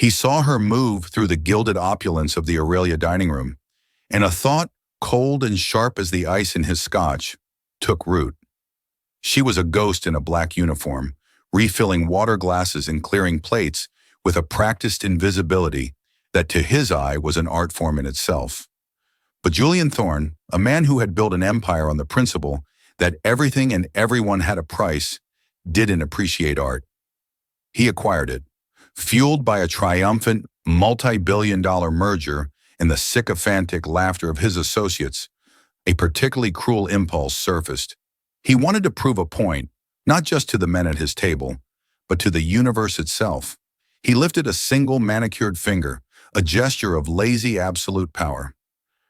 He saw her move through the gilded opulence of the Aurelia dining room, and a thought, cold and sharp as the ice in his scotch, took root. She was a ghost in a black uniform, refilling water glasses and clearing plates with a practiced invisibility that to his eye was an art form in itself. But Julian Thorne, a man who had built an empire on the principle that everything and everyone had a price, didn't appreciate art. He acquired it, fueled by a triumphant, multi-billion-dollar merger and the sycophantic laughter of his associates. A particularly cruel impulse surfaced. He wanted to prove a point, not just to the men at his table, but to the universe itself. He lifted a single manicured finger, a gesture of lazy absolute power.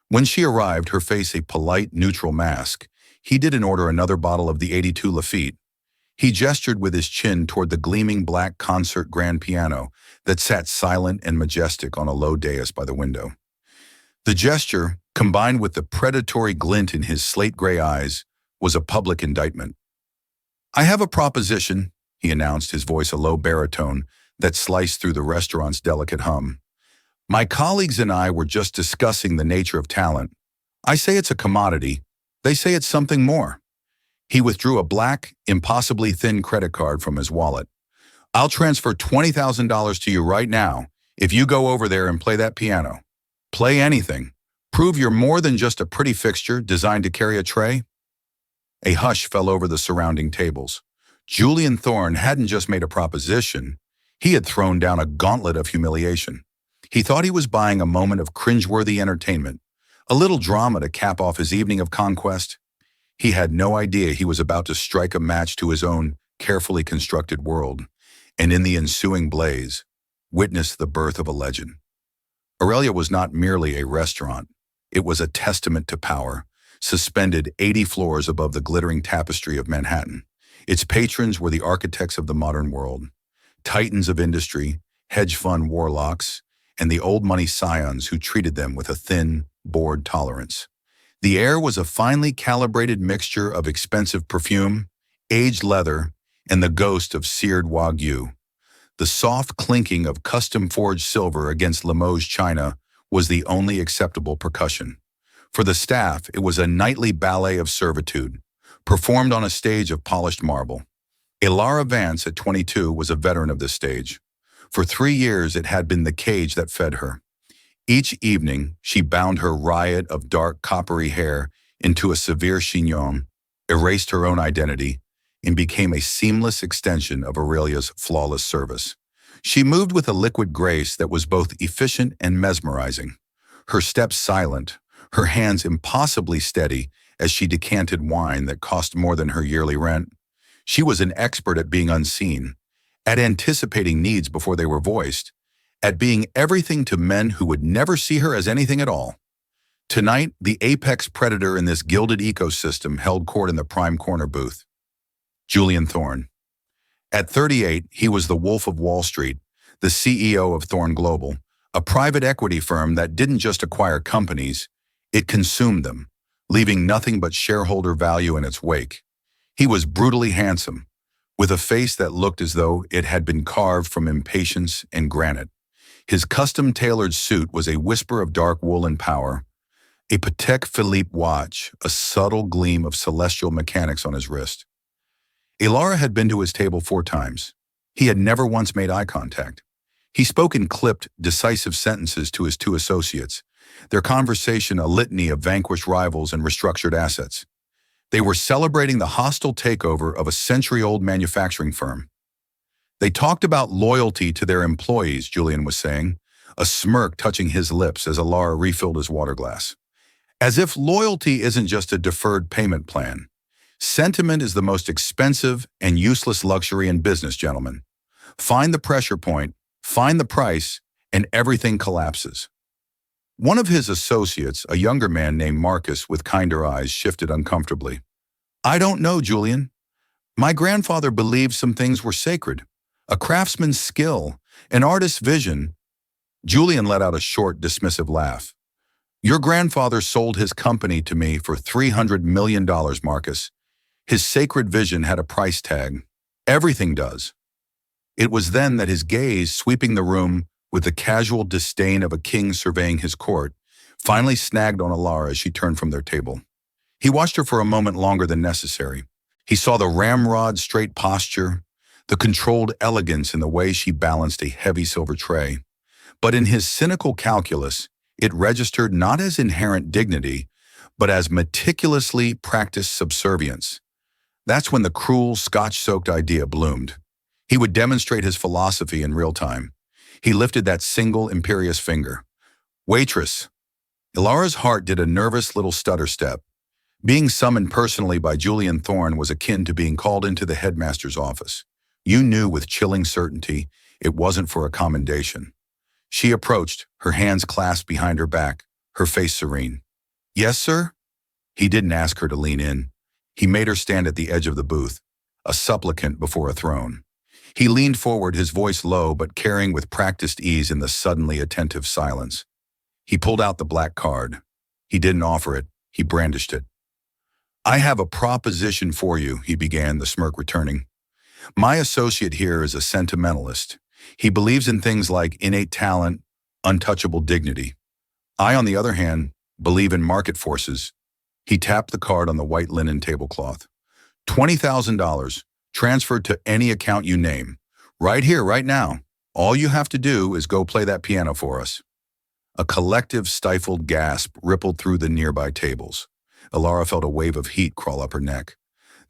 When she arrived, her face a polite, neutral mask, he didn't order another bottle of the 82 Lafite. He gestured with his chin toward the gleaming black concert grand piano that sat silent and majestic on a low dais by the window. The gesture, combined with the predatory glint in his slate-gray eyes, was a public indictment. "I have a proposition," he announced, his voice a low baritone that sliced through the restaurant's delicate hum. "My colleagues and I were just discussing the nature of talent. I say it's a commodity. They say it's something more." He withdrew a black, impossibly thin credit card from his wallet. "I'll transfer $20,000 to you right now if you go over there and play that piano. Play anything. Prove you're more than just a pretty fixture designed to carry a tray." A hush fell over the surrounding tables. Julian Thorne hadn't just made a proposition. He had thrown down a gauntlet of humiliation. He thought he was buying a moment of cringeworthy entertainment, a little drama to cap off his evening of conquest. He had no idea he was about to strike a match to his own carefully constructed world, and in the ensuing blaze, witnessed the birth of a legend. Aurelia was not merely a restaurant. It was a testament to power, suspended 80 floors above the glittering tapestry of Manhattan. Its patrons were the architects of the modern world, titans of industry, hedge fund warlocks, and the old money scions who treated them with a thin, bored tolerance. The air was a finely calibrated mixture of expensive perfume, aged leather, and the ghost of seared wagyu. The soft clinking of custom-forged silver against Limoges china was the only acceptable percussion. For the staff, it was a nightly ballet of servitude, performed on a stage of polished marble. Ilara Vance, at 22, was a veteran of this stage. For 3 years, it had been the cage that fed her. Each evening, she bound her riot of dark coppery hair into a severe chignon, erased her own identity, and became a seamless extension of Aurelia's flawless service. She moved with a liquid grace that was both efficient and mesmerizing, her steps silent, her hands impossibly steady as she decanted wine that cost more than her yearly rent. She was an expert at being unseen, at anticipating needs before they were voiced, at being everything to men who would never see her as anything at all. Tonight, the apex predator in this gilded ecosystem held court in the prime corner booth. Julian Thorne. At 38, he was the Wolf of Wall Street, the CEO of Thorne Global, a private equity firm that didn't just acquire companies, it consumed them, leaving nothing but shareholder value in its wake. He was brutally handsome, with a face that looked as though it had been carved from impatience and granite. His custom-tailored suit was a whisper of dark wool and power, a Patek Philippe watch, a subtle gleam of celestial mechanics on his wrist. Ilara had been to his table 4 times. He had never once made eye contact. He spoke in clipped, decisive sentences to his 2 associates, their conversation a litany of vanquished rivals and restructured assets. They were celebrating the hostile takeover of a century-old manufacturing firm. They talked about loyalty to their employees, Julian was saying, a smirk touching his lips as Ilara refilled his water glass. As if loyalty isn't just a deferred payment plan. Sentiment is the most expensive and useless luxury in business, gentlemen. Find the pressure point, find the price, and everything collapses. One of his associates, a younger man named Marcus with kinder eyes, shifted uncomfortably. "I don't know, Julian. My grandfather believed some things were sacred. A craftsman's skill, an artist's vision." Julian let out a short, dismissive laugh. "Your grandfather sold his company to me for $300 million, Marcus. His sacred vision had a price tag. Everything does." It was then that his gaze, sweeping the room, with the casual disdain of a king surveying his court, finally snagged on Alara as she turned from their table. He watched her for a moment longer than necessary. He saw the ramrod straight posture, the controlled elegance in the way she balanced a heavy silver tray. But in his cynical calculus, it registered not as inherent dignity, but as meticulously practiced subservience. That's when the cruel, scotch-soaked idea bloomed. He would demonstrate his philosophy in real time. He lifted that single imperious finger. Waitress. Ilara's heart did a nervous little stutter step. Being summoned personally by Julian Thorne was akin to being called into the headmaster's office. You knew with chilling certainty it wasn't for a commendation. She approached, her hands clasped behind her back, her face serene. Yes, sir? He didn't ask her to lean in. He made her stand at the edge of the booth, a supplicant before a throne. He leaned forward, his voice low but carrying with practiced ease in the suddenly attentive silence. He pulled out the black card. He didn't offer it, he brandished it. I have a proposition for you, he began, the smirk returning. My associate here is a sentimentalist. He believes in things like innate talent, untouchable dignity. I, on the other hand, believe in market forces. He tapped the card on the white linen tablecloth. $20,000, transferred to any account you name. Right here, right now. All you have to do is go play that piano for us. A collective stifled gasp rippled through the nearby tables. Alara felt a wave of heat crawl up her neck.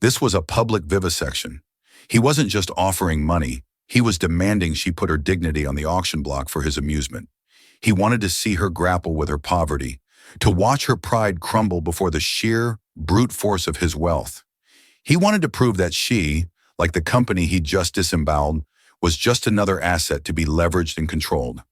This was a public vivisection. He wasn't just offering money, he was demanding she put her dignity on the auction block for his amusement. He wanted to see her grapple with her poverty, to watch her pride crumble before the sheer, brute force of his wealth. He wanted to prove that she, like the company he'd just disemboweled, was just another asset to be leveraged and controlled.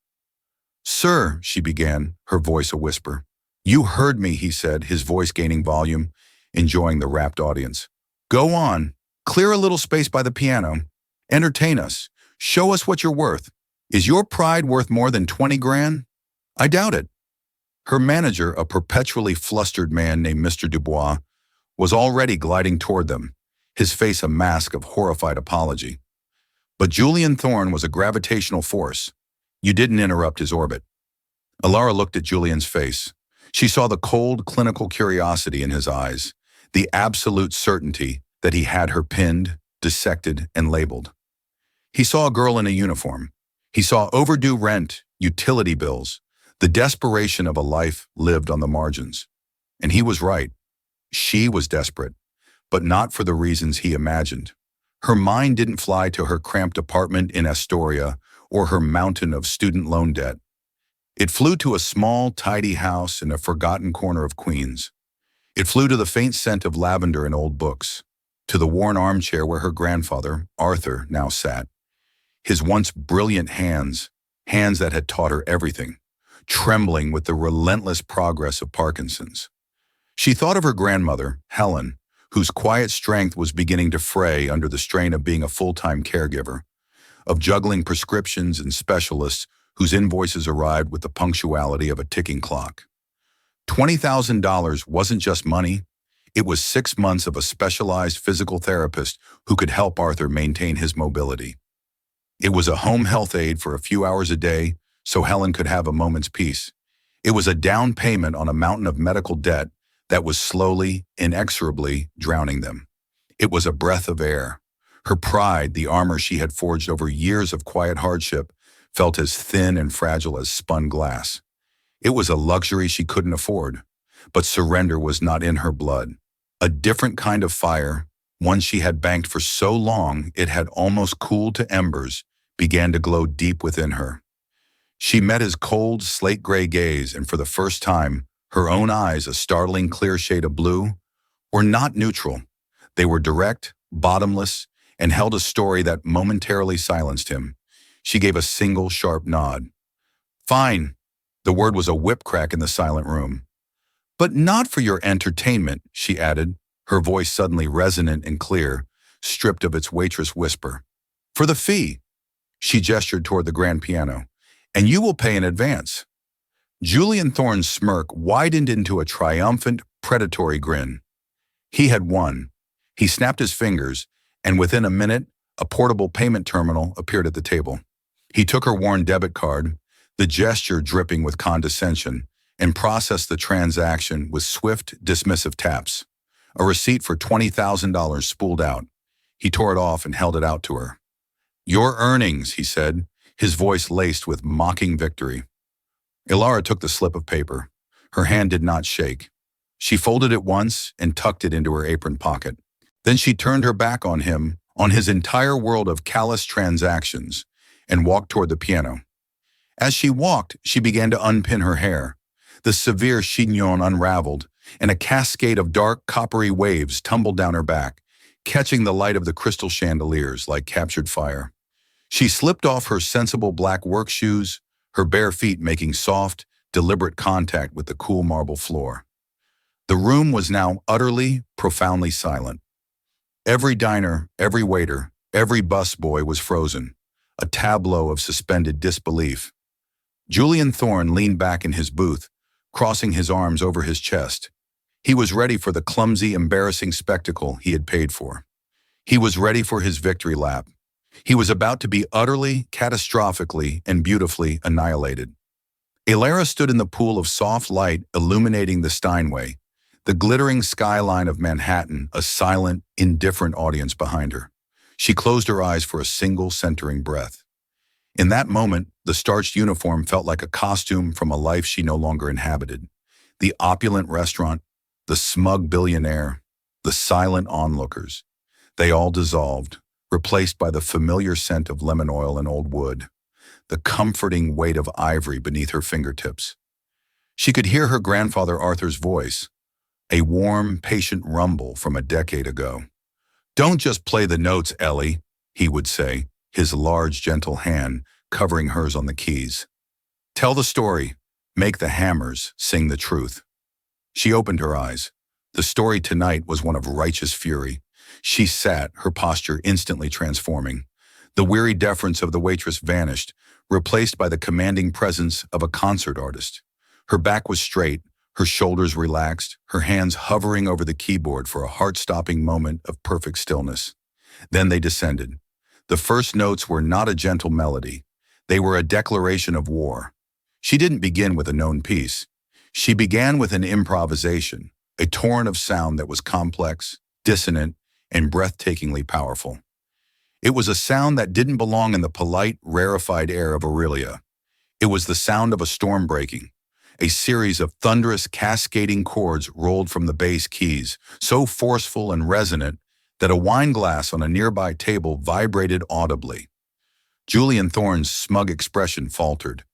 Sir, she began, her voice a whisper. You heard me, he said, his voice gaining volume, enjoying the rapt audience. Go on, clear a little space by the piano. Entertain us. Show us what you're worth. Is your pride worth more than 20 grand? I doubt it. Her manager, a perpetually flustered man named Mr. Dubois, was already gliding toward them, his face a mask of horrified apology. But Julian Thorne was a gravitational force. You didn't interrupt his orbit. Alara looked at Julian's face. She saw the cold, clinical curiosity in his eyes, the absolute certainty that he had her pinned, dissected, and labeled. He saw a girl in a uniform. He saw overdue rent, utility bills, the desperation of a life lived on the margins. And he was right. She was desperate, but not for the reasons he imagined. Her mind didn't fly to her cramped apartment in Astoria or her mountain of student loan debt. It flew to a small, tidy house in a forgotten corner of Queens. It flew to the faint scent of lavender in old books, to the worn armchair where her grandfather, Arthur, now sat. His once brilliant hands, hands that had taught her everything, trembling with the relentless progress of Parkinson's. She thought of her grandmother, Helen, whose quiet strength was beginning to fray under the strain of being a full-time caregiver, of juggling prescriptions and specialists whose invoices arrived with the punctuality of a ticking clock. $20,000 wasn't just money, it was 6 months of a specialized physical therapist who could help Arthur maintain his mobility. It was a home health aide for a few hours a day so Helen could have a moment's peace. It was a down payment on a mountain of medical debt that was slowly, inexorably drowning them. It was a breath of air. Her pride, the armor she had forged over years of quiet hardship, felt as thin and fragile as spun glass. It was a luxury she couldn't afford, but surrender was not in her blood. A different kind of fire, one she had banked for so long it had almost cooled to embers, began to glow deep within her. She met his cold, slate-gray gaze, and for the first time, her own eyes, a startling clear shade of blue, were not neutral. They were direct, bottomless, and held a story that momentarily silenced him. She gave a single sharp nod. Fine. The word was a whip crack in the silent room. But not for your entertainment, she added, her voice suddenly resonant and clear, stripped of its waitress whisper. For the fee. She gestured toward the grand piano. And you will pay in advance. Julian Thorne's smirk widened into a triumphant, predatory grin. He had won. He snapped his fingers, and within a minute, a portable payment terminal appeared at the table. He took her worn debit card, the gesture dripping with condescension, and processed the transaction with swift, dismissive taps. A receipt for $20,000 spooled out. He tore it off and held it out to her. "Your earnings," he said, his voice laced with mocking victory. Ilara took the slip of paper. Her hand did not shake. She folded it once and tucked it into her apron pocket. Then she turned her back on him, on his entire world of callous transactions, and walked toward the piano. As she walked, she began to unpin her hair. The severe chignon unraveled, and a cascade of dark, coppery waves tumbled down her back, catching the light of the crystal chandeliers like captured fire. She slipped off her sensible black work shoes, her bare feet making soft, deliberate contact with the cool marble floor. The room was now utterly, profoundly silent. Every diner, every waiter, every busboy was frozen, a tableau of suspended disbelief. Julian Thorne leaned back in his booth, crossing his arms over his chest. He was ready for the clumsy, embarrassing spectacle he had paid for. He was ready for his victory lap. He was about to be utterly, catastrophically, and beautifully annihilated. Ilara stood in the pool of soft light illuminating the Steinway, the glittering skyline of Manhattan, a silent, indifferent audience behind her. She closed her eyes for a single centering breath. In that moment, the starched uniform felt like a costume from a life she no longer inhabited. The opulent restaurant, the smug billionaire, the silent onlookers. They all dissolved, replaced by the familiar scent of lemon oil and old wood, the comforting weight of ivory beneath her fingertips. She could hear her grandfather Arthur's voice, a warm, patient rumble from a decade ago. "Don't just play the notes, Ellie," he would say, his large, gentle hand covering hers on the keys. "Tell the story. Make the hammers sing the truth." She opened her eyes. The story tonight was one of righteous fury. She sat, her posture instantly transforming. The weary deference of the waitress vanished, replaced by the commanding presence of a concert artist. Her back was straight, her shoulders relaxed, her hands hovering over the keyboard for a heart-stopping moment of perfect stillness. Then they descended. The first notes were not a gentle melody. They were a declaration of war. She didn't begin with a known piece. She began with an improvisation, a torrent of sound that was complex, dissonant, and breathtakingly powerful. It was a sound that didn't belong in the polite, rarefied air of Aurelia. It was the sound of a storm breaking. A series of thunderous, cascading chords rolled from the bass keys, so forceful and resonant that a wine glass on a nearby table vibrated audibly. Julian Thorne's smug expression faltered.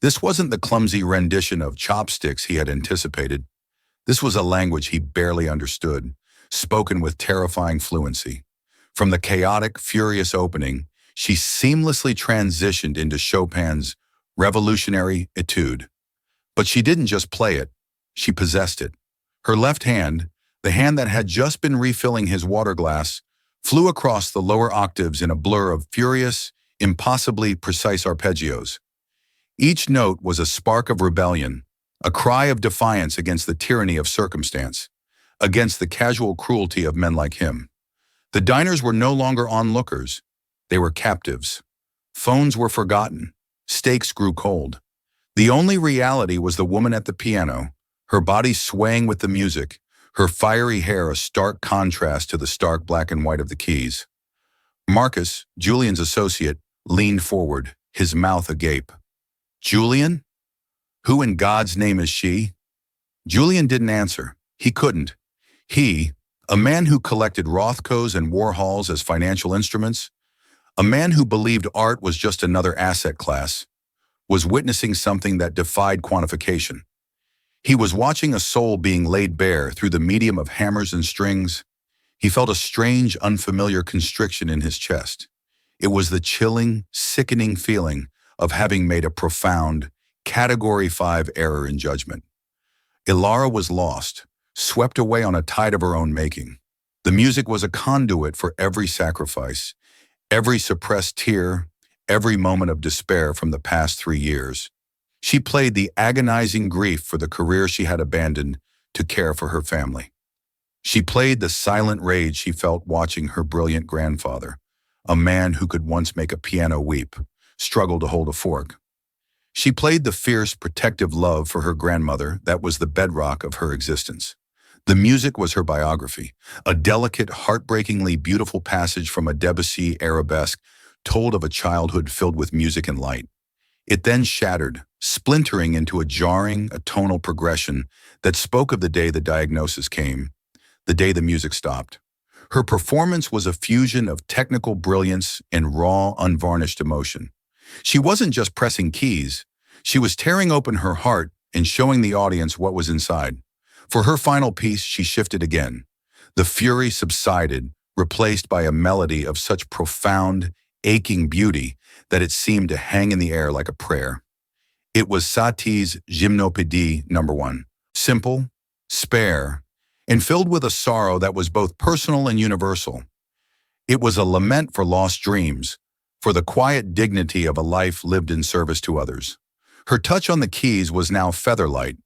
This wasn't the clumsy rendition of chopsticks he had anticipated. This was a language he barely understood, spoken with terrifying fluency. From the chaotic, furious opening, she seamlessly transitioned into Chopin's revolutionary etude. But she didn't just play it, she possessed it. Her left hand, the hand that had just been refilling his water glass, flew across the lower octaves in a blur of furious, impossibly precise arpeggios. Each note was a spark of rebellion, a cry of defiance against the tyranny of circumstance, against the casual cruelty of men like him. The diners were no longer onlookers, they were captives. Phones were forgotten, steaks grew cold. The only reality was the woman at the piano, her body swaying with the music, her fiery hair a stark contrast to the stark black and white of the keys. Marcus, Julian's associate, leaned forward, his mouth agape. "Julian? Who in God's name is she?" Julian didn't answer. He couldn't. He, a man who collected Rothkos and Warhols as financial instruments, a man who believed art was just another asset class, was witnessing something that defied quantification. He was watching a soul being laid bare through the medium of hammers and strings. He felt a strange, unfamiliar constriction in his chest. It was the chilling, sickening feeling of having made a profound, Category 5 error in judgment. Ilara was lost, swept away on a tide of her own making. The music was a conduit for every sacrifice, every suppressed tear, every moment of despair from the past 3 years. She played the agonizing grief for the career she had abandoned to care for her family. She played the silent rage she felt watching her brilliant grandfather, a man who could once make a piano weep, struggle to hold a fork. She played the fierce, protective love for her grandmother that was the bedrock of her existence. The music was her biography, a delicate, heartbreakingly beautiful passage from a Debussy arabesque told of a childhood filled with music and light. It then shattered, splintering into a jarring, atonal progression that spoke of the day the diagnosis came, the day the music stopped. Her performance was a fusion of technical brilliance and raw, unvarnished emotion. She wasn't just pressing keys, she was tearing open her heart and showing the audience what was inside. For her final piece, she shifted again. The fury subsided, replaced by a melody of such profound, aching beauty that it seemed to hang in the air like a prayer. It was Satie's Gymnopédie No. 1, simple, spare, and filled with a sorrow that was both personal and universal. It was a lament for lost dreams, for the quiet dignity of a life lived in service to others. Her touch on the keys was now featherlight,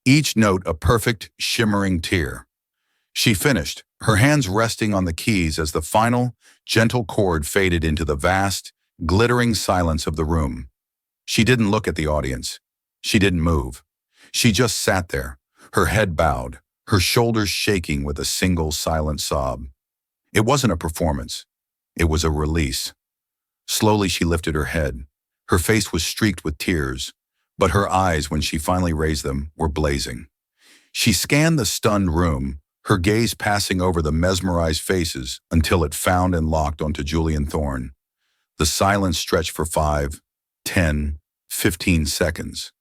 each note a perfect, shimmering tear. She finished, her hands resting on the keys as the final, gentle chord faded into the vast, glittering silence of the room. She didn't look at the audience. She didn't move. She just sat there, her head bowed, her shoulders shaking with a single silent sob. It wasn't a performance. It was a release. Slowly she lifted her head. Her face was streaked with tears, but her eyes, when she finally raised them, were blazing. She scanned the stunned room, her gaze passing over the mesmerized faces until it found and locked onto Julian Thorne. The silence stretched for 5, 10, 15 seconds.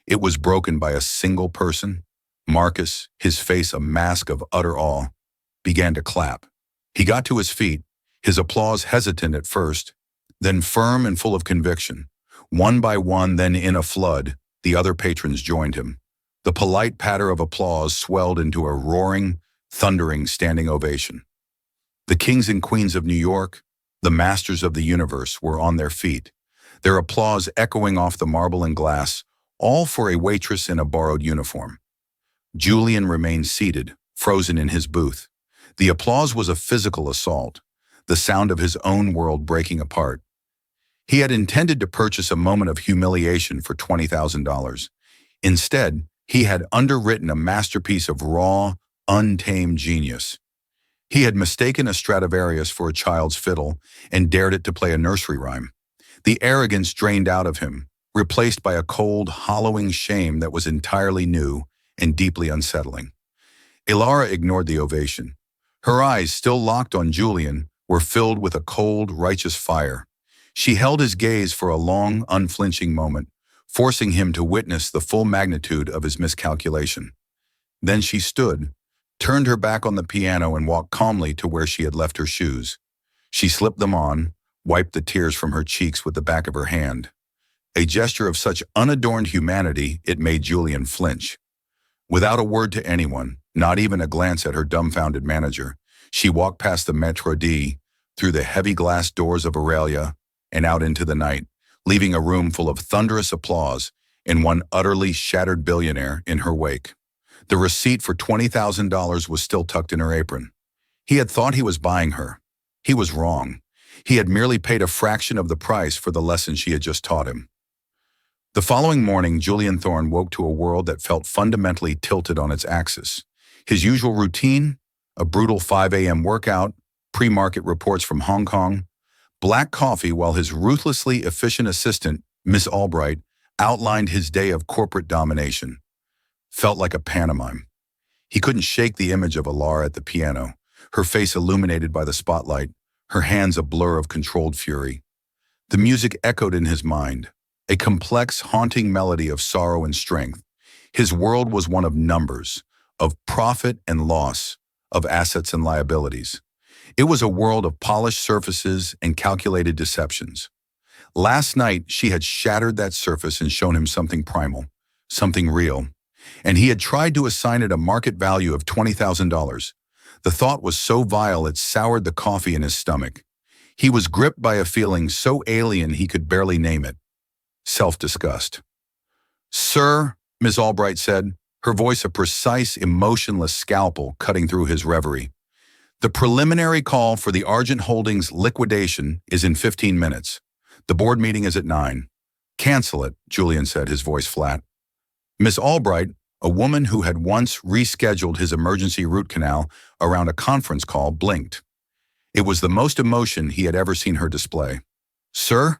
It was broken by a single person. Marcus, his face a mask of utter awe, began to clap. He got to his feet, his applause hesitant at first, then firm and full of conviction. One by one, then in a flood, the other patrons joined him. The polite patter of applause swelled into a roaring, thundering standing ovation. The kings and queens of New York, the masters of the universe, were on their feet, their applause echoing off the marble and glass, all for a waitress in a borrowed uniform. Julian remained seated, frozen in his booth. The applause was a physical assault, the sound of his own world breaking apart. He had intended to purchase a moment of humiliation for $20,000. Instead, he had underwritten a masterpiece of raw, untamed genius. He had mistaken a Stradivarius for a child's fiddle and dared it to play a nursery rhyme. The arrogance drained out of him, replaced by a cold, hollowing shame that was entirely new and deeply unsettling. Ilara ignored the ovation. Her eyes, still locked on Julian, were filled with a cold, righteous fire. She held his gaze for a long, unflinching moment, forcing him to witness the full magnitude of his miscalculation. Then she stood, turned her back on the piano and walked calmly to where she had left her shoes. She slipped them on, wiped the tears from her cheeks with the back of her hand. A gesture of such unadorned humanity, it made Julian flinch. Without a word to anyone, not even a glance at her dumbfounded manager, she walked past the Maître d', through the heavy glass doors of Aurelia, and out into the night, leaving a room full of thunderous applause and one utterly shattered billionaire in her wake. The receipt for $20,000 was still tucked in her apron. He had thought he was buying her. He was wrong. He had merely paid a fraction of the price for the lesson she had just taught him. The following morning, Julian Thorne woke to a world that felt fundamentally tilted on its axis. His usual routine, a brutal 5 a.m. workout, pre-market reports from Hong Kong, black coffee while his ruthlessly efficient assistant, Miss Albright, outlined his day of corporate domination. Felt like a pantomime. He couldn't shake the image of Ilara at the piano, her face illuminated by the spotlight, her hands a blur of controlled fury. The music echoed in his mind, a complex, haunting melody of sorrow and strength. His world was one of numbers, of profit and loss, of assets and liabilities. It was a world of polished surfaces and calculated deceptions. Last night, she had shattered that surface and shown him something primal, something real, and he had tried to assign it a market value of $20,000. The thought was so vile it soured the coffee in his stomach. He was gripped by a feeling so alien he could barely name it. Self-disgust. "Sir," Ms. Albright said, her voice a precise, emotionless scalpel cutting through his reverie. "The preliminary call for the Argent Holdings liquidation is in 15 minutes. The board meeting is at 9. Cancel it, Julian said, his voice flat. Miss Albright, a woman who had once rescheduled his emergency root canal around a conference call, blinked. It was the most emotion he had ever seen her display. Sir?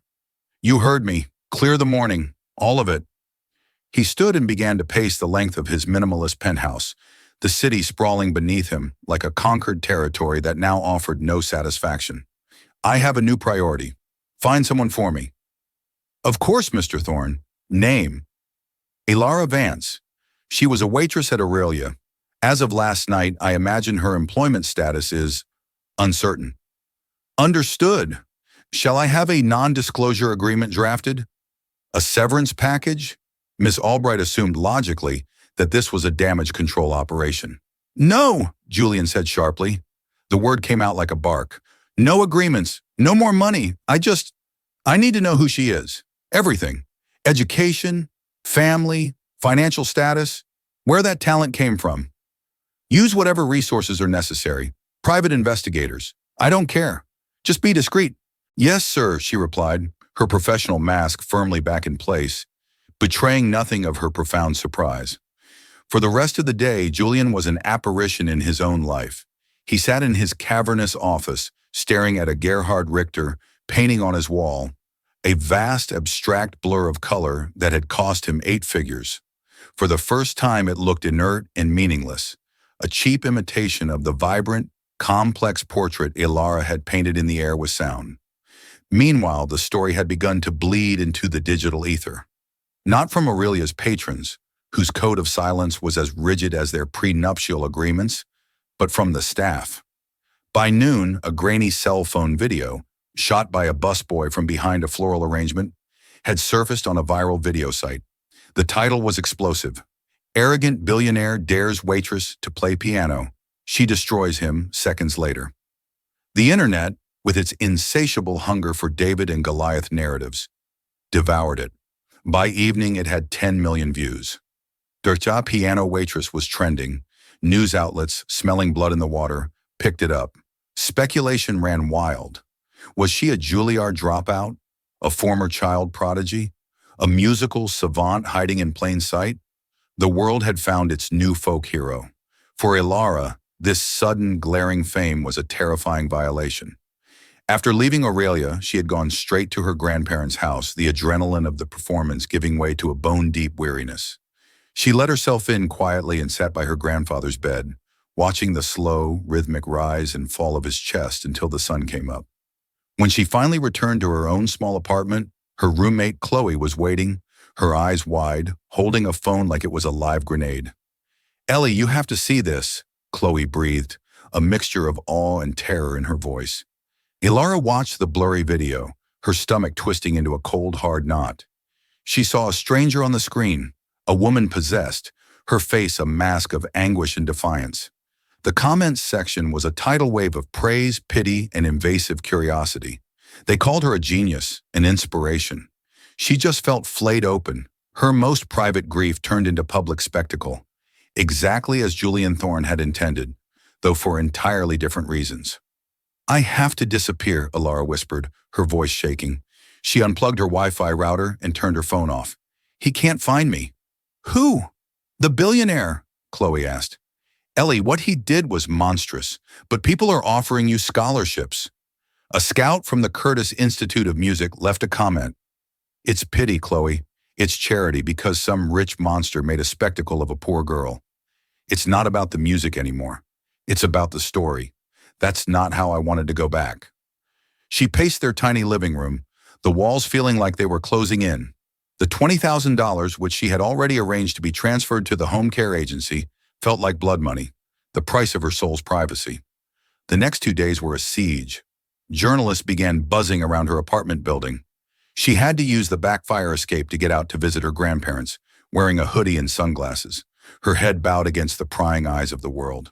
You heard me. Clear the morning. All of it. He stood and began to pace the length of his minimalist penthouse, the city sprawling beneath him like a conquered territory that now offered no satisfaction. I have a new priority. Find someone for me. Of course, Mr. Thorne. Name. Elara Vance. She was a waitress at Aurelia. As of last night, I imagine her employment status is uncertain. Understood. Shall I have a non-disclosure agreement drafted? A severance package? Miss Albright assumed logically that this was a damage control operation. No, Julian said sharply. The word came out like a bark. No agreements, no more money. I need to know who she is. Everything. Education, family, financial status, where that talent came from. Use whatever resources are necessary. Private investigators. I don't care. Just be discreet. Yes, sir, she replied, her professional mask firmly back in place, betraying nothing of her profound surprise. For the rest of the day, Julian was an apparition in his own life. He sat in his cavernous office, staring at a Gerhard Richter painting on his wall, a vast abstract blur of color that had cost him 8 figures. For the first time, it looked inert and meaningless, a cheap imitation of the vibrant, complex portrait Elara had painted in the air with sound. Meanwhile, the story had begun to bleed into the digital ether. Not from Aurelia's patrons, whose code of silence was as rigid as their prenuptial agreements, but from the staff. By noon, a grainy cell phone video, shot by a busboy from behind a floral arrangement, had surfaced on a viral video site. The title was explosive. Arrogant billionaire dares waitress to play piano. She destroys him seconds later. The internet, with its insatiable hunger for David and Goliath narratives, devoured it. By evening, it had 10 million views. Dirta piano waitress was trending. News outlets, smelling blood in the water, picked it up. Speculation ran wild. Was she a Juilliard dropout? A former child prodigy? A musical savant hiding in plain sight? The world had found its new folk hero. For Elara, this sudden, glaring fame was a terrifying violation. After leaving Aurelia, she had gone straight to her grandparents' house, the adrenaline of the performance giving way to a bone-deep weariness. She let herself in quietly and sat by her grandfather's bed, watching the slow, rhythmic rise and fall of his chest until the sun came up. When she finally returned to her own small apartment, her roommate Chloe was waiting, her eyes wide, holding a phone like it was a live grenade. "Ellie, you have to see this," Chloe breathed, a mixture of awe and terror in her voice. Elara watched the blurry video, her stomach twisting into a cold, hard knot. She saw a stranger on the screen, a woman possessed, her face a mask of anguish and defiance. The comments section was a tidal wave of praise, pity, and invasive curiosity. They called her a genius, an inspiration. She just felt flayed open, her most private grief turned into public spectacle, exactly as Julian Thorne had intended, though for entirely different reasons. "I have to disappear," Elara whispered, her voice shaking. She unplugged her Wi-Fi router and turned her phone off. "He can't find me." "Who?" "The billionaire," Chloe asked. "Ellie, what he did was monstrous, but people are offering you scholarships." A scout from the Curtis Institute of Music left a comment. "It's pity, Chloe. It's charity because some rich monster made a spectacle of a poor girl. It's not about the music anymore. It's about the story. That's not how I wanted to go back." She paced their tiny living room, the walls feeling like they were closing in. The $20,000, which she had already arranged to be transferred to the home care agency, felt like blood money, the price of her soul's privacy. The next 2 days were a siege. Journalists began buzzing around her apartment building. She had to use the back fire escape to get out to visit her grandparents, wearing a hoodie and sunglasses, her head bowed against the prying eyes of the world.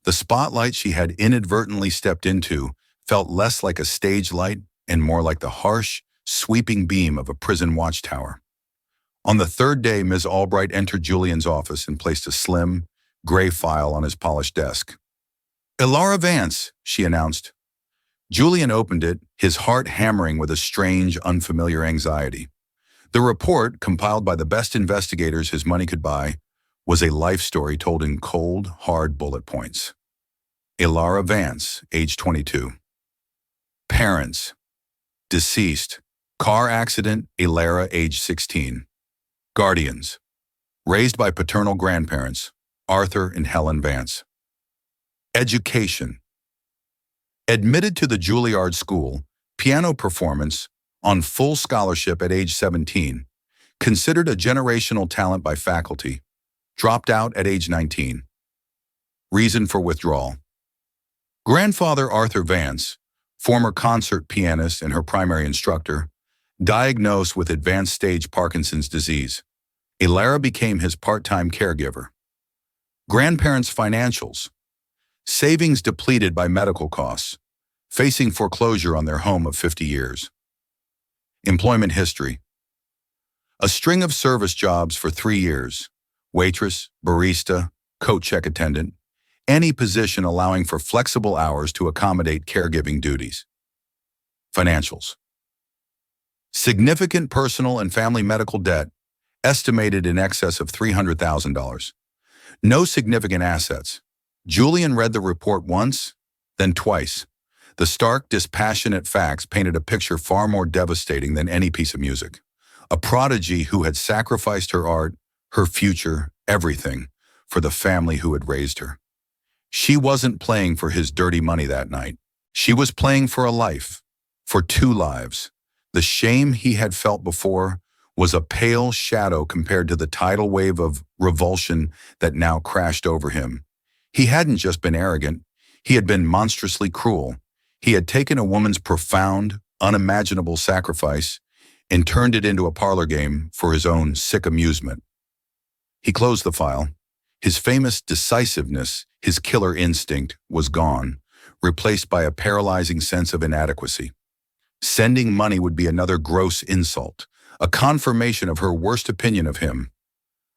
The spotlight she had inadvertently stepped into felt less like a stage light and more like the harsh, sweeping beam of a prison watchtower. On the 3rd day, Ms. Albright entered Julian's office and placed a slim, gray file on his polished desk. "Elara Vance," she announced. Julian opened it, his heart hammering with a strange, unfamiliar anxiety. The report, compiled by the best investigators his money could buy, was a life story told in cold, hard bullet points. Ilara Vance, age 22. Parents: deceased. Car accident, Ilara, age 16. Guardians: raised by paternal grandparents, Arthur and Helen Vance. Education: admitted to the Juilliard School, piano performance, on full scholarship at age 17, considered a generational talent by faculty, dropped out at age 19. Reason for withdrawal: grandfather Arthur Vance, former concert pianist and her primary instructor, diagnosed with advanced stage Parkinson's disease. Ilara became his part-time caregiver. Grandparents' financials: savings depleted by medical costs, facing foreclosure on their home of 50 years. Employment history: a string of service jobs for 3 years, waitress, barista, coat check attendant, any position allowing for flexible hours to accommodate caregiving duties. Financials: significant personal and family medical debt, estimated in excess of $300,000. No significant assets. Julian read the report once, then twice. The stark, dispassionate facts painted a picture far more devastating than any piece of music. A prodigy who had sacrificed her art, her future, everything, for the family who had raised her. She wasn't playing for his dirty money that night. She was playing for a life, for 2 lives. The shame he had felt before was a pale shadow compared to the tidal wave of revulsion that now crashed over him. He hadn't just been arrogant, he had been monstrously cruel. He had taken a woman's profound, unimaginable sacrifice and turned it into a parlor game for his own sick amusement. He closed the file. His famous decisiveness, his killer instinct, was gone, replaced by a paralyzing sense of inadequacy. Sending money would be another gross insult, a confirmation of her worst opinion of him.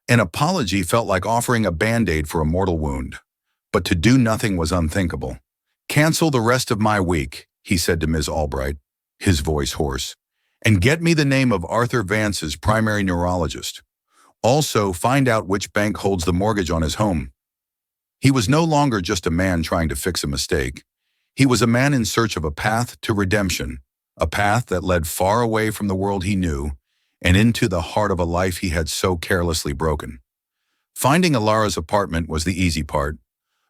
An apology felt like offering a band-aid for a mortal wound. But to do nothing was unthinkable. "Cancel the rest of my week," he said to Ms. Albright, his voice hoarse, "and get me the name of Arthur Vance's primary neurologist. Also, find out which bank holds the mortgage on his home." He was no longer just a man trying to fix a mistake. He was a man in search of a path to redemption, a path that led far away from the world he knew and into the heart of a life he had so carelessly broken. Finding Ilara's apartment was the easy part.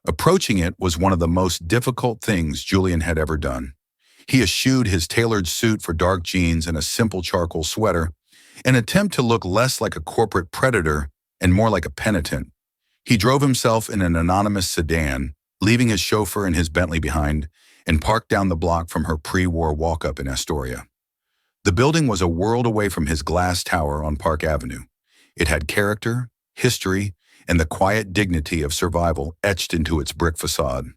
Approaching it was one of the most difficult things Julian had ever done. He eschewed his tailored suit for dark jeans and a simple charcoal sweater, an attempt to look less like a corporate predator and more like a penitent. He drove himself in an anonymous sedan, leaving his chauffeur and his Bentley behind, and parked down the block from her pre-war walk-up in Astoria. The building was a world away from his glass tower on Park Avenue. It had character, history, and the quiet dignity of survival etched into its brick facade.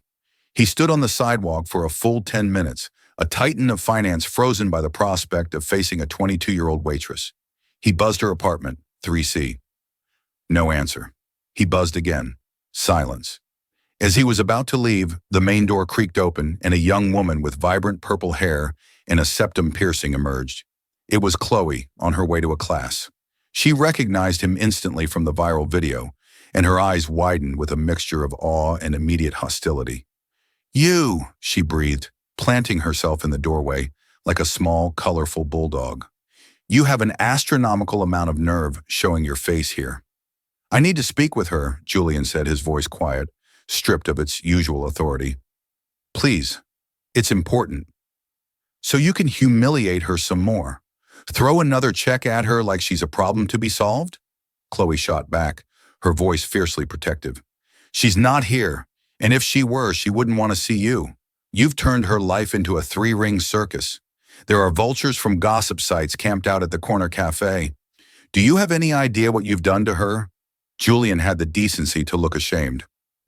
He stood on the sidewalk for a full 10 minutes, a titan of finance frozen by the prospect of facing a 22-year-old waitress. He buzzed her apartment, 3C. No answer. He buzzed again. Silence. As he was about to leave, the main door creaked open and a young woman with vibrant purple hair and a septum piercing emerged. It was Chloe, on her way to a class. She recognized him instantly from the viral video, and her eyes widened with a mixture of awe and immediate hostility. "You," she breathed, planting herself in the doorway like a small, colorful bulldog. "You have an astronomical amount of nerve showing your face here." "I need to speak with her," Julian said, his voice quiet, stripped of its usual authority. "Please, it's important." "So you can humiliate her some more? Throw another check at her like she's a problem to be solved?" Chloe shot back, her voice fiercely protective. "She's not here, and if she were, she wouldn't want to see you. You've turned her life into a 3-ring circus. There are vultures from gossip sites camped out at the corner cafe. Do you have any idea what you've done to her?" Julian had the decency to look ashamed.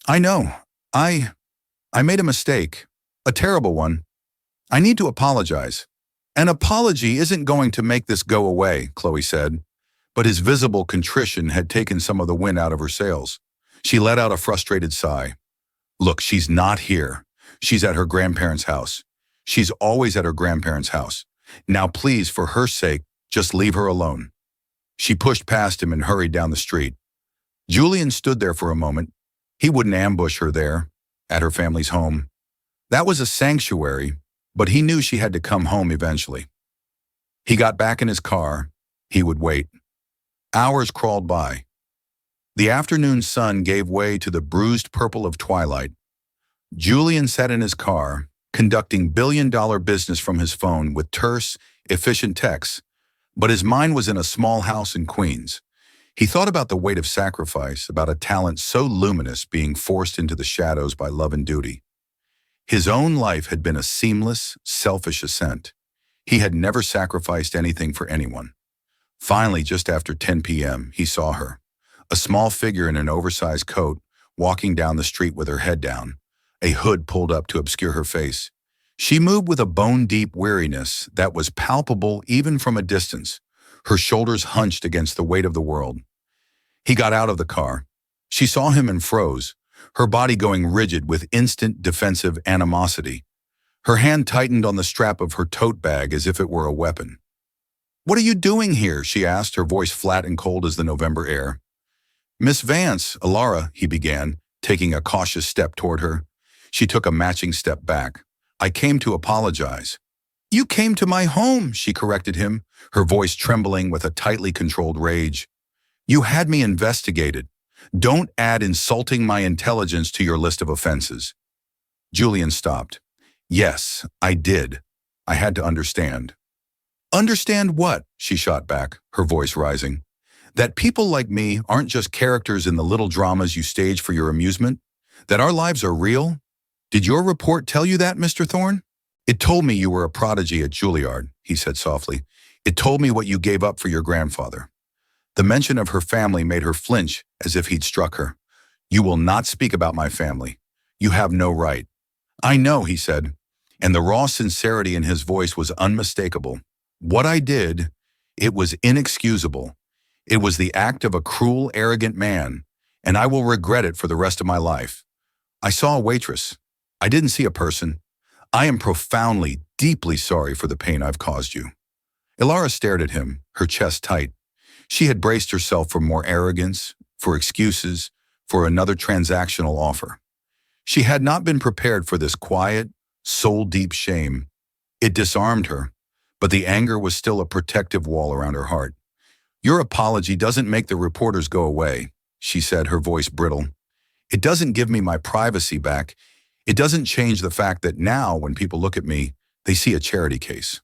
"I know. I made a mistake. A terrible one. I need to apologize." "An apology isn't going to make this go away," Chloe said. But his visible contrition had taken some of the wind out of her sails. She let out a frustrated sigh. "Look, she's not here. She's at her grandparents' house. She's always at her grandparents' house. Now please, for her sake, just leave her alone." She pushed past him and hurried down the street. Julian stood there for a moment. He wouldn't ambush her there, at her family's home. That was a sanctuary, but he knew she had to come home eventually. He got back in his car. He would wait. Hours crawled by. The afternoon sun gave way to the bruised purple of twilight. Julian sat in his car, conducting billion-dollar business from his phone with terse, efficient texts, but his mind was in a small house in Queens. He thought about the weight of sacrifice, about a talent so luminous being forced into the shadows by love and duty. His own life had been a seamless, selfish ascent. He had never sacrificed anything for anyone. Finally, just after 10 p.m., he saw her, a small figure in an oversized coat, walking down the street with her head down, a hood pulled up to obscure her face. She moved with a bone-deep weariness that was palpable even from a distance, her shoulders hunched against the weight of the world. He got out of the car. She saw him and froze, her body going rigid with instant defensive animosity. Her hand tightened on the strap of her tote bag as if it were a weapon. "What are you doing here?" she asked, her voice flat and cold as the November air. "Miss Vance, Alara," he began, taking a cautious step toward her. She took a matching step back. "I came to apologize." "You came to my home," she corrected him, her voice trembling with a tightly controlled rage. "You had me investigated. Don't add insulting my intelligence to your list of offenses." Julian stopped. "Yes, I did. I had to understand." "Understand what?" she shot back, her voice rising. "That people like me aren't just characters in the little dramas you stage for your amusement? That our lives are real? Did your report tell you that, Mr. Thorne?" "It told me you were a prodigy at Juilliard," he said softly. "It told me what you gave up for your grandfather." The mention of her family made her flinch as if he'd struck her. "You will not speak about my family. You have no right." "I know," he said, and the raw sincerity in his voice was unmistakable. "What I did, it was inexcusable. It was the act of a cruel, arrogant man, and I will regret it for the rest of my life. I saw a waitress. I didn't see a person. I am profoundly, deeply sorry for the pain I've caused you." Ilara stared at him, her chest tight. She had braced herself for more arrogance, for excuses, for another transactional offer. She had not been prepared for this quiet, soul-deep shame. It disarmed her, but the anger was still a protective wall around her heart. "Your apology doesn't make the reporters go away," she said, her voice brittle. "It doesn't give me my privacy back. It doesn't change the fact that now, when people look at me, they see a charity case."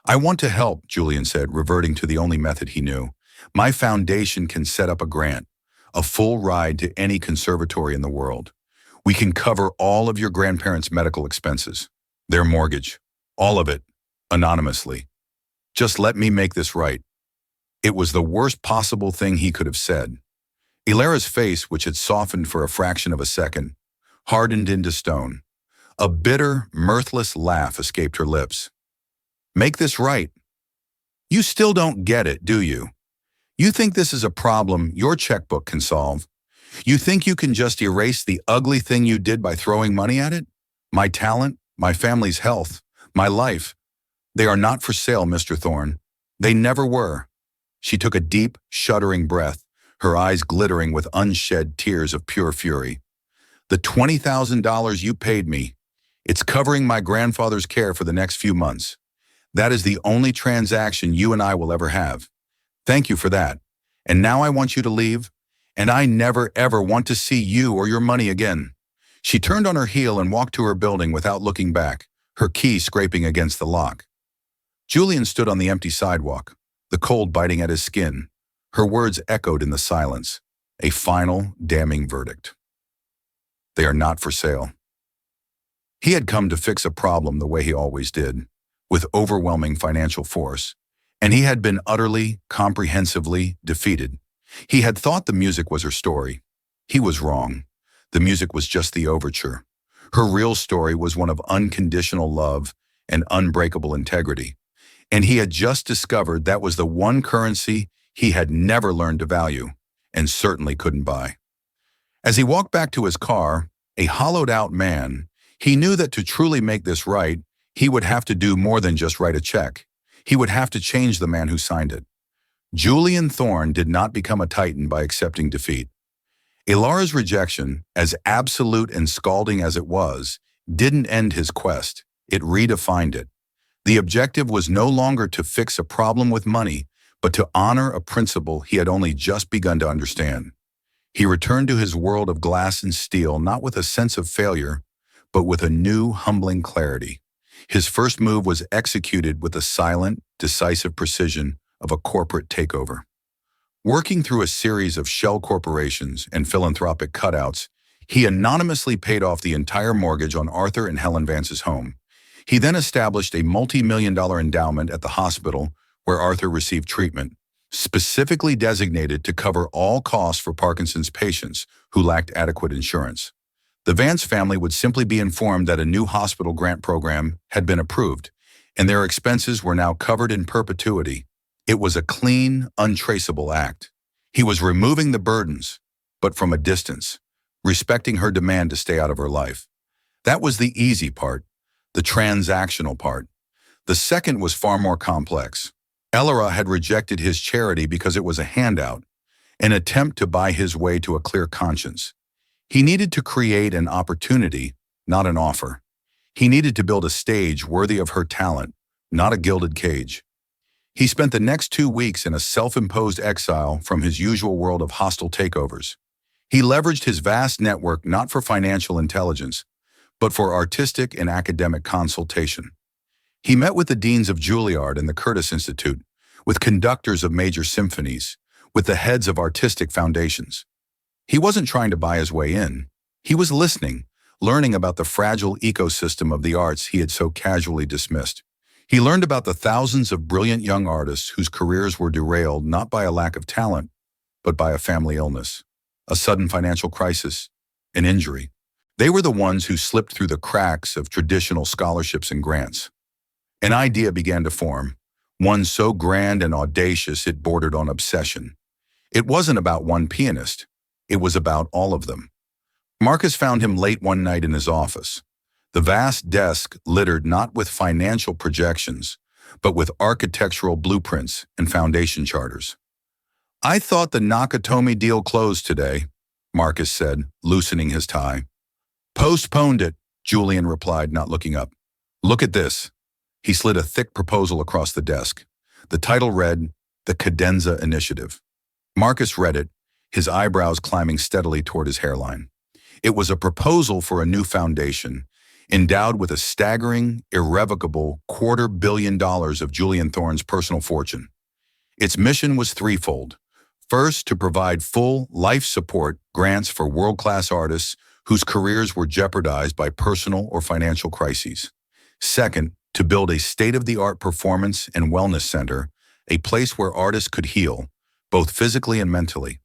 "I want to help," Julian said, reverting to the only method he knew. "My foundation can set up a grant, a full ride to any conservatory in the world. We can cover all of your grandparents' medical expenses, their mortgage, all of it, anonymously. Just let me make this right." It was the worst possible thing he could have said. Ilara's face, which had softened for a fraction of a second, hardened into stone. A bitter, mirthless laugh escaped her lips. "Make this right? You still don't get it, do you? You think this is a problem your checkbook can solve? You think you can just erase the ugly thing you did by throwing money at it? My talent, my family's health, my life. They are not for sale, Mr. Thorne. They never were." She took a deep, shuddering breath, her eyes glittering with unshed tears of pure fury. "The $20,000 you paid me, it's covering my grandfather's care for the next few months. That is the only transaction you and I will ever have. Thank you for that. And now I want you to leave, and I never ever want to see you or your money again." She turned on her heel and walked to her building without looking back, her key scraping against the lock. Julian stood on the empty sidewalk, the cold biting at his skin. Her words echoed in the silence, a final, damning verdict. They are not for sale. He had come to fix a problem the way he always did, with overwhelming financial force, and he had been utterly, comprehensively defeated. He had thought the music was her story. He was wrong. The music was just the overture. Her real story was one of unconditional love and unbreakable integrity. And he had just discovered that was the one currency he had never learned to value, and certainly couldn't buy. As he walked back to his car, a hollowed-out man, he knew that to truly make this right, He would have to do more than just write a check. He would have to change the man who signed it. Julian Thorne did not become a titan by accepting defeat. Ilara's rejection, as absolute and scalding as it was, didn't end his quest. It redefined it. The objective was no longer to fix a problem with money, but to honor a principle he had only just begun to understand. He returned to his world of glass and steel not with a sense of failure, but with a new, humbling clarity. His first move was executed with the silent, decisive precision of a corporate takeover. Working through a series of shell corporations and philanthropic cutouts, he anonymously paid off the entire mortgage on Arthur and Helen Vance's home. He then established a multi-million-dollar endowment at the hospital where Arthur received treatment, specifically designated to cover all costs for Parkinson's patients who lacked adequate insurance. The Vance family would simply be informed that a new hospital grant program had been approved, and their expenses were now covered in perpetuity. It was a clean, untraceable act. He was removing the burdens, but from a distance, respecting her demand to stay out of her life. That was the easy part, the transactional part. The second was far more complex. Elara had rejected his charity because it was a handout, an attempt to buy his way to a clear conscience. He needed to create an opportunity, not an offer. He needed to build a stage worthy of her talent, not a gilded cage. He spent the next 2 weeks in a self-imposed exile from his usual world of hostile takeovers. He leveraged his vast network not for financial intelligence, but for artistic and academic consultation. He met with the deans of Juilliard and the Curtis Institute, with conductors of major symphonies, with the heads of artistic foundations. He wasn't trying to buy his way in. He was listening, learning about the fragile ecosystem of the arts he had so casually dismissed. He learned about the thousands of brilliant young artists whose careers were derailed not by a lack of talent, but by a family illness, a sudden financial crisis, an injury. They were the ones who slipped through the cracks of traditional scholarships and grants. An idea began to form, one so grand and audacious it bordered on obsession. It wasn't about one pianist. It was about all of them. Marcus found him late one night in his office, the vast desk littered not with financial projections, but with architectural blueprints and foundation charters. "I thought the Nakatomi deal closed today," Marcus said, loosening his tie. "Postponed it," Julian replied, not looking up. "Look at this." He slid a thick proposal across the desk. The title read, "The Cadenza Initiative." Marcus read it, his eyebrows climbing steadily toward his hairline. It was a proposal for a new foundation, endowed with a staggering, irrevocable $250 million of Julian Thorne's personal fortune. Its mission was threefold. First, to provide full life support grants for world-class artists whose careers were jeopardized by personal or financial crises. Second, to build a state-of-the-art performance and wellness center, a place where artists could heal, both physically and mentally.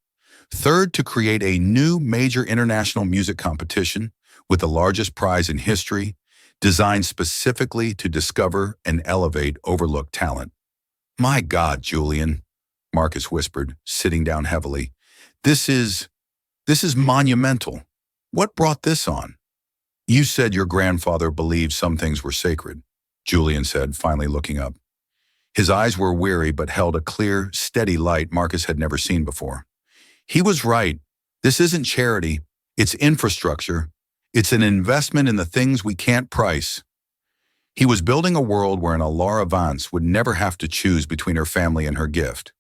Third, to create a new major international music competition with the largest prize in history, designed specifically to discover and elevate overlooked talent. "My God, Julian," Marcus whispered, sitting down heavily. This is monumental. What brought this on?" "You said your grandfather believed some things were sacred," Julian said, finally looking up. His eyes were weary but held a clear, steady light Marcus had never seen before. He was right. This isn't charity. It's infrastructure. It's an investment in the things we can't price. He was building a world where an Ilara Vance would never have to choose between her family and her gift.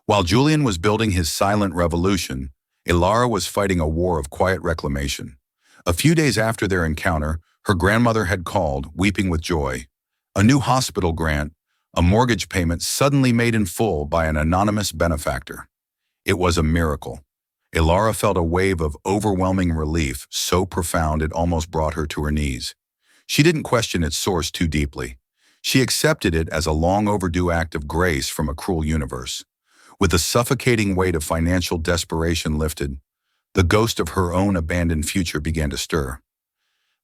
While Julian was building his silent revolution, Ilara was fighting a war of quiet reclamation. A few days after their encounter, her grandmother had called, weeping with joy. A new hospital grant, a mortgage payment suddenly made in full by an anonymous benefactor. It was a miracle. Ilara felt a wave of overwhelming relief, so profound it almost brought her to her knees. She didn't question its source too deeply. She accepted it as a long-overdue act of grace from a cruel universe. With the suffocating weight of financial desperation lifted, the ghost of her own abandoned future began to stir.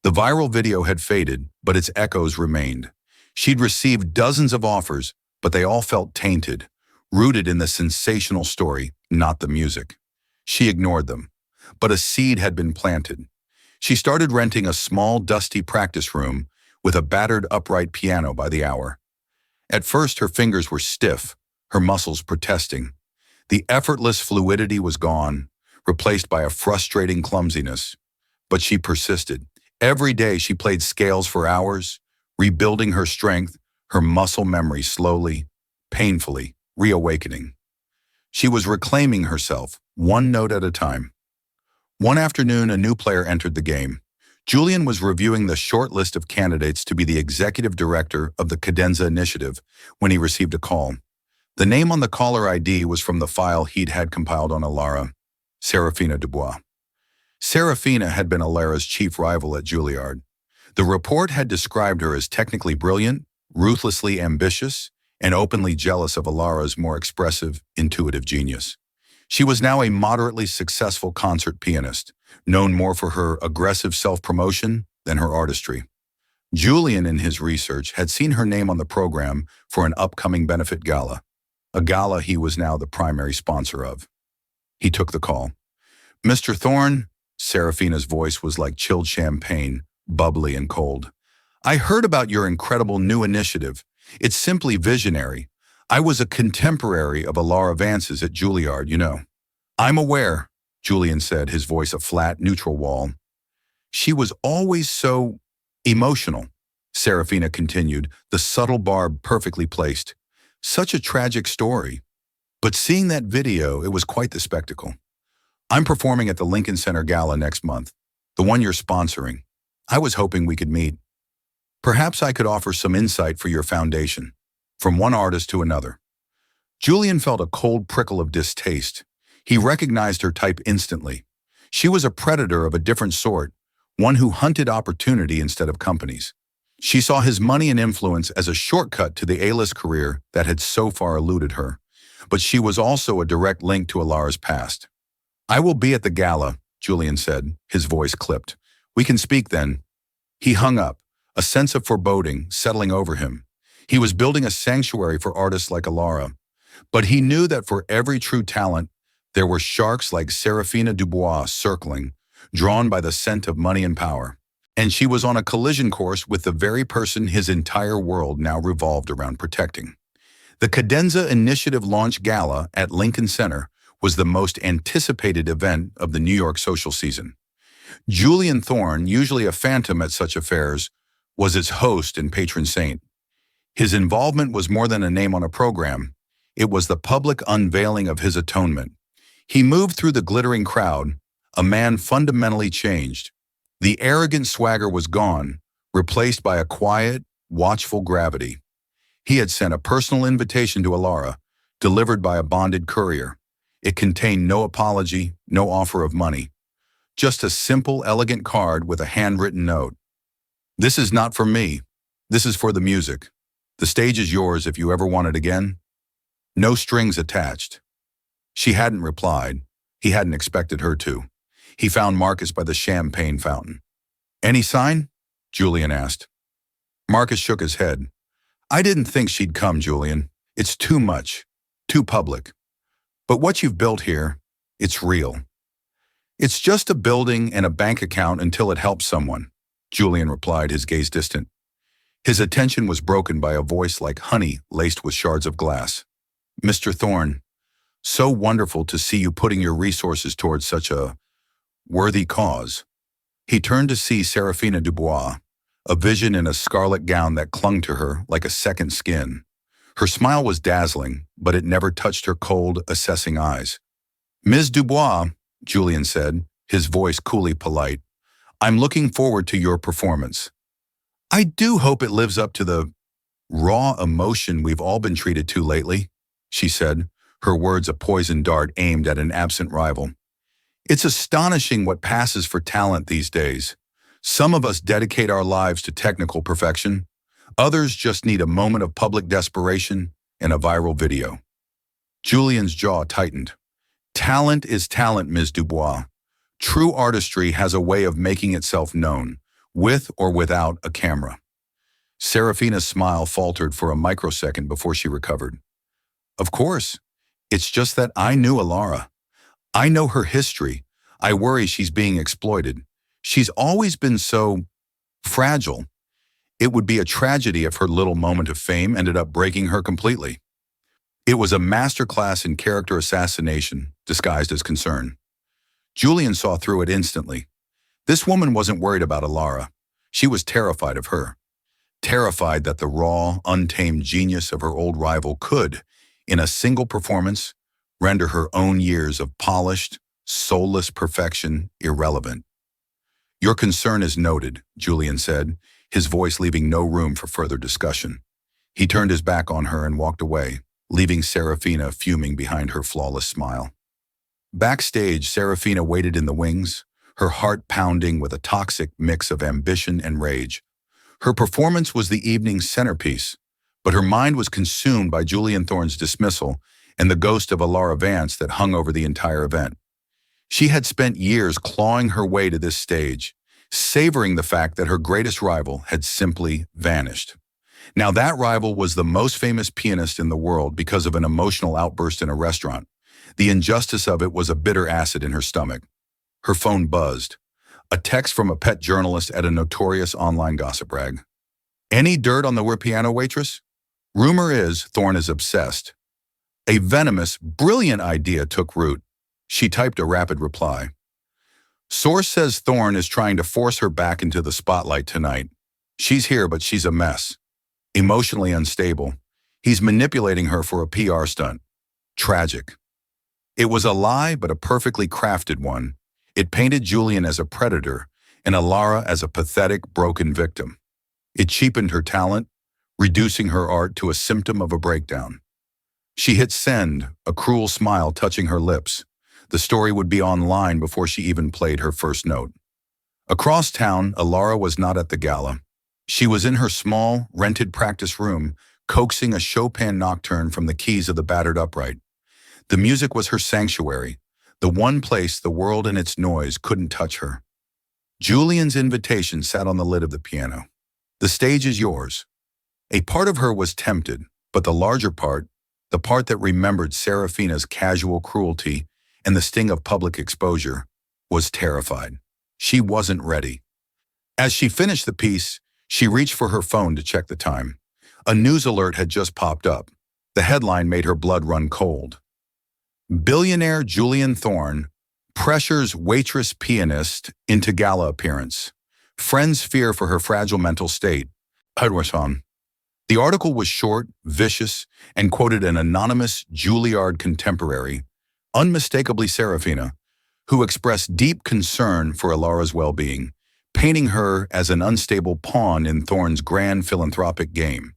The viral video had faded, but its echoes remained. She'd received dozens of offers, but they all felt tainted, rooted in the sensational story, not the music. She ignored them, but a seed had been planted. She started renting a small, dusty practice room with a battered upright piano by the hour. At first, her fingers were stiff, her muscles protesting. The effortless fluidity was gone, replaced by a frustrating clumsiness. But she persisted. Every day she played scales for hours, rebuilding her strength, her muscle memory slowly, painfully, reawakening. She was reclaiming herself, one note at a time. One afternoon, a new player entered the game. Julian was reviewing the short list of candidates to be the executive director of the Cadenza Initiative when he received a call. The name on the caller ID was from the file he'd had compiled on Alara, Serafina Dubois. Serafina had been Alara's chief rival at Juilliard. The report had described her as technically brilliant, ruthlessly ambitious, and openly jealous of Alara's more expressive, intuitive genius. She was now a moderately successful concert pianist, known more for her aggressive self-promotion than her artistry. Julian, in his research, had seen her name on the program for an upcoming benefit gala, a gala he was now the primary sponsor of. He took the call. "Mr. Thorne," Serafina's voice was like chilled champagne, bubbly and cold. "I heard about your incredible new initiative. It's simply visionary. I was a contemporary of Alara Vance's at Juilliard, you know." "I'm aware," Julian said, his voice a flat, neutral wall. "She was always so emotional," Serafina continued, the subtle barb perfectly placed. "Such a tragic story. But seeing that video, it was quite the spectacle. I'm performing at the Lincoln Center Gala next month, the one you're sponsoring. I was hoping we could meet. Perhaps I could offer some insight for your foundation, from one artist to another." Julian felt a cold prickle of distaste. He recognized her type instantly. She was a predator of a different sort, one who hunted opportunity instead of companies. She saw his money and influence as a shortcut to the A-list career that had so far eluded her. But she was also a direct link to Alara's past. "I will be at the gala," Julian said, his voice clipped. "We can speak then." He hung up, a sense of foreboding settling over him. He was building a sanctuary for artists like Alara, but he knew that for every true talent, there were sharks like Serafina Dubois circling, drawn by the scent of money and power. And she was on a collision course with the very person his entire world now revolved around protecting. The Cadenza Initiative Launch Gala at Lincoln Center was the most anticipated event of the New York social season. Julian Thorne, usually a phantom at such affairs, was its host and patron saint. His involvement was more than a name on a program. It was the public unveiling of his atonement. He moved through the glittering crowd, a man fundamentally changed. The arrogant swagger was gone, replaced by a quiet, watchful gravity. He had sent a personal invitation to Alara, delivered by a bonded courier. It contained no apology, no offer of money. Just a simple, elegant card with a handwritten note. "This is not for me. This is for the music. The stage is yours if you ever want it again." No strings attached. She hadn't replied. He hadn't expected her to. He found Marcus by the champagne fountain. "Any sign?" Julian asked. Marcus shook his head. "I didn't think she'd come, Julian. It's too much. Too public. But what you've built here, it's real." "It's just a building and a bank account until it helps someone," Julian replied, his gaze distant. His attention was broken by a voice like honey laced with shards of glass. "Mr. Thorne, so wonderful to see you putting your resources towards such a worthy cause." He turned to see Serafina Dubois, a vision in a scarlet gown that clung to her like a second skin. Her smile was dazzling, but it never touched her cold, assessing eyes. "Ms. Dubois," Julian said, his voice coolly polite, "I'm looking forward to your performance. I do hope it lives up to the raw emotion we've all been treated to lately," she said, her words a poison dart aimed at an absent rival. "It's astonishing what passes for talent these days. Some of us dedicate our lives to technical perfection. Others just need a moment of public desperation and a viral video." Julian's jaw tightened. "Talent is talent, Ms. Dubois. True artistry has a way of making itself known, with or without a camera." Serafina's smile faltered for a microsecond before she recovered. "Of course. It's just that I knew Alara. I know her history. I worry she's being exploited. She's always been so fragile. It would be a tragedy if her little moment of fame ended up breaking her completely. It was a masterclass in character assassination disguised as concern. Julian saw through it instantly. This woman wasn't worried about Alara. She was terrified of her. Terrified that the raw, untamed genius of her old rival could, in a single performance, render her own years of polished, soulless perfection irrelevant. "Your concern is noted," Julian said, his voice leaving no room for further discussion. He turned his back on her and walked away, leaving Serafina fuming behind her flawless smile. Backstage, Serafina waited in the wings, her heart pounding with a toxic mix of ambition and rage. Her performance was the evening's centerpiece, but her mind was consumed by Julian Thorne's dismissal and the ghost of Alara Vance that hung over the entire event. She had spent years clawing her way to this stage, savoring the fact that her greatest rival had simply vanished. Now that rival was the most famous pianist in the world because of an emotional outburst in a restaurant. The injustice of it was a bitter acid in her stomach. Her phone buzzed. A text from a pet journalist at a notorious online gossip rag. "Any dirt on the piano waitress? Rumor is Thorne is obsessed." A venomous, brilliant idea took root. She typed a rapid reply. "Source says Thorne is trying to force her back into the spotlight tonight. She's here, but she's a mess. Emotionally unstable. He's manipulating her for a PR stunt. Tragic." It was a lie, but a perfectly crafted one. It painted Julian as a predator and Alara as a pathetic, broken victim. It cheapened her talent, reducing her art to a symptom of a breakdown. She hit send, a cruel smile touching her lips. The story would be online before she even played her first note. Across town, Alara was not at the gala. She was in her small, rented practice room, coaxing a Chopin nocturne from the keys of the battered upright. The music was her sanctuary, the one place the world and its noise couldn't touch her. Julian's invitation sat on the lid of the piano. "The stage is yours." A part of her was tempted, but the larger part, the part that remembered Serafina's casual cruelty and the sting of public exposure, was terrified. She wasn't ready. As she finished the piece, she reached for her phone to check the time. A news alert had just popped up. The headline made her blood run cold. "Billionaire Julian Thorne pressures waitress pianist into gala appearance. Friends fear for her fragile mental state." The article was short, vicious, and quoted an anonymous Juilliard contemporary, unmistakably Serafina, who expressed deep concern for Alara's well-being, painting her as an unstable pawn in Thorne's grand philanthropic game.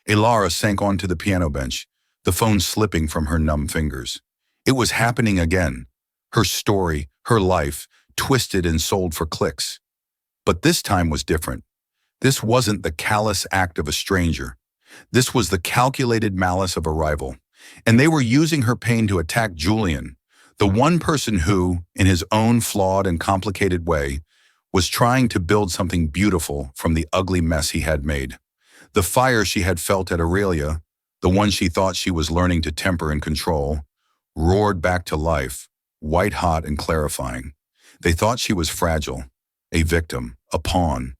Alara sank onto the piano bench, the phone slipping from her numb fingers. It was happening again. Her story, her life, twisted and sold for clicks. But this time was different. This wasn't the callous act of a stranger. This was the calculated malice of a rival. And they were using her pain to attack Julian, the one person who, in his own flawed and complicated way, was trying to build something beautiful from the ugly mess he had made. The fire she had felt at Aurelia, the one she thought she was learning to temper and control, roared back to life, white-hot and clarifying. They thought she was fragile, a victim, a pawn.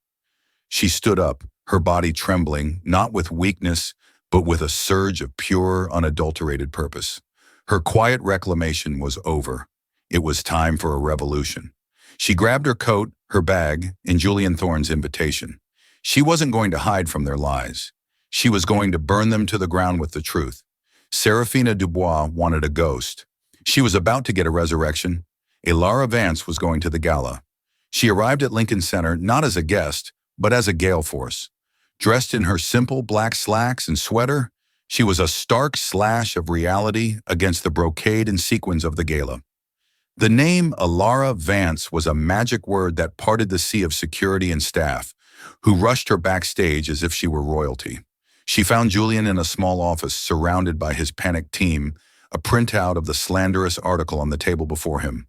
She stood up, her body trembling, not with weakness, but with a surge of pure, unadulterated purpose. Her quiet reclamation was over. It was time for a revolution. She grabbed her coat, her bag, and Julian Thorne's invitation. She wasn't going to hide from their lies. She was going to burn them to the ground with the truth. Serafina Dubois wanted a ghost. She was about to get a resurrection. Alara Vance was going to the gala. She arrived at Lincoln Center not as a guest, but as a gale force. Dressed in her simple black slacks and sweater, she was a stark slash of reality against the brocade and sequins of the gala. The name Alara Vance was a magic word that parted the sea of security and staff, who rushed her backstage as if she were royalty. She found Julian in a small office surrounded by his panicked team, a printout of the slanderous article on the table before him.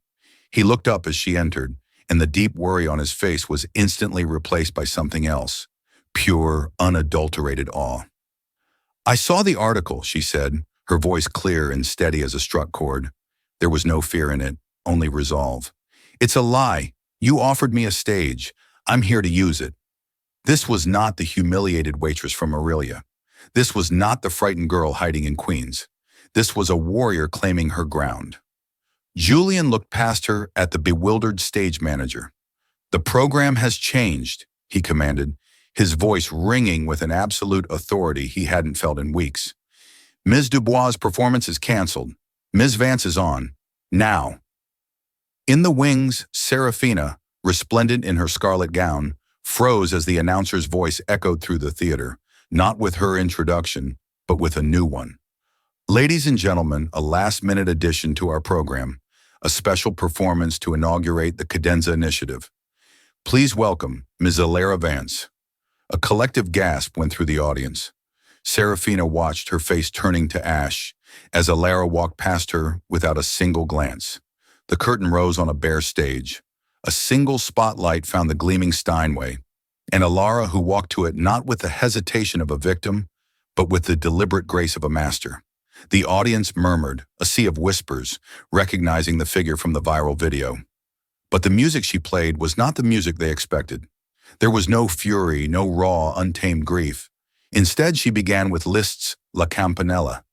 He looked up as she entered, and the deep worry on his face was instantly replaced by something else, pure, unadulterated awe. "I saw the article," she said, her voice clear and steady as a struck chord. There was no fear in it, only resolve. "It's a lie. You offered me a stage. I'm here to use it." This was not the humiliated waitress from Aurelia. This was not the frightened girl hiding in Queens. This was a warrior claiming her ground. Julian looked past her at the bewildered stage manager. "The program has changed," he commanded, his voice ringing with an absolute authority he hadn't felt in weeks. "Ms. Dubois' performance is canceled. Ms. Vance is on. Now." In the wings, Serafina, resplendent in her scarlet gown, froze as the announcer's voice echoed through the theater, not with her introduction, but with a new one. "Ladies and gentlemen, a last-minute addition to our program, a special performance to inaugurate the Cadenza Initiative. Please welcome Ms. Alara Vance." A collective gasp went through the audience. Serafina watched, her face turning to ash, as Alara walked past her without a single glance. The curtain rose on a bare stage. A single spotlight found the gleaming Steinway, and Alara, who walked to it not with the hesitation of a victim, but with the deliberate grace of a master. The audience murmured, a sea of whispers, recognizing the figure from the viral video. But the music she played was not the music they expected. There was no fury, no raw, untamed grief. Instead, she began with Liszt's La Campanella.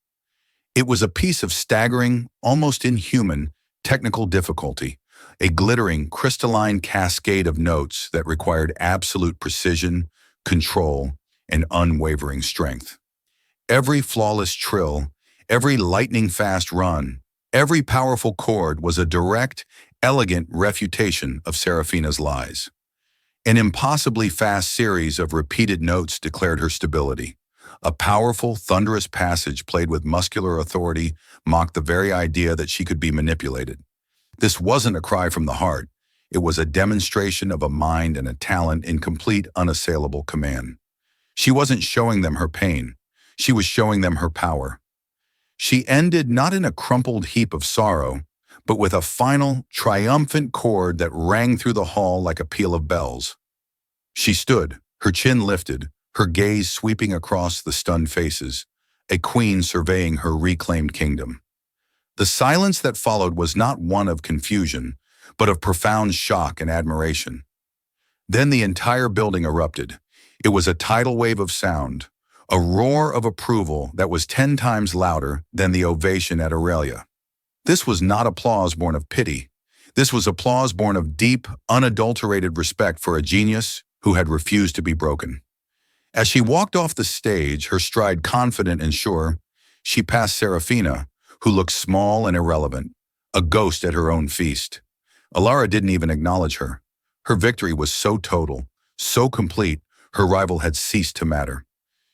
It was a piece of staggering, almost inhuman, technical difficulty, a glittering, crystalline cascade of notes that required absolute precision, control, and unwavering strength. Every flawless trill, every lightning-fast run, every powerful chord was a direct, elegant refutation of Serafina's lies. An impossibly fast series of repeated notes declared her stability. A powerful, thunderous passage played with muscular authority mocked the very idea that she could be manipulated. This wasn't a cry from the heart. It was a demonstration of a mind and a talent in complete, unassailable command. She wasn't showing them her pain. She was showing them her power. She ended not in a crumpled heap of sorrow, but with a final, triumphant chord that rang through the hall like a peal of bells. She stood, her chin lifted, her gaze sweeping across the stunned faces, a queen surveying her reclaimed kingdom. The silence that followed was not one of confusion, but of profound shock and admiration. Then the entire building erupted. It was a tidal wave of sound, a roar of approval that was 10 times louder than the ovation at Aurelia. This was not applause born of pity. This was applause born of deep, unadulterated respect for a genius who had refused to be broken. As she walked off the stage, her stride confident and sure, she passed Serafina, who looked small and irrelevant, a ghost at her own feast. Alara didn't even acknowledge her. Her victory was so total, so complete, her rival had ceased to matter.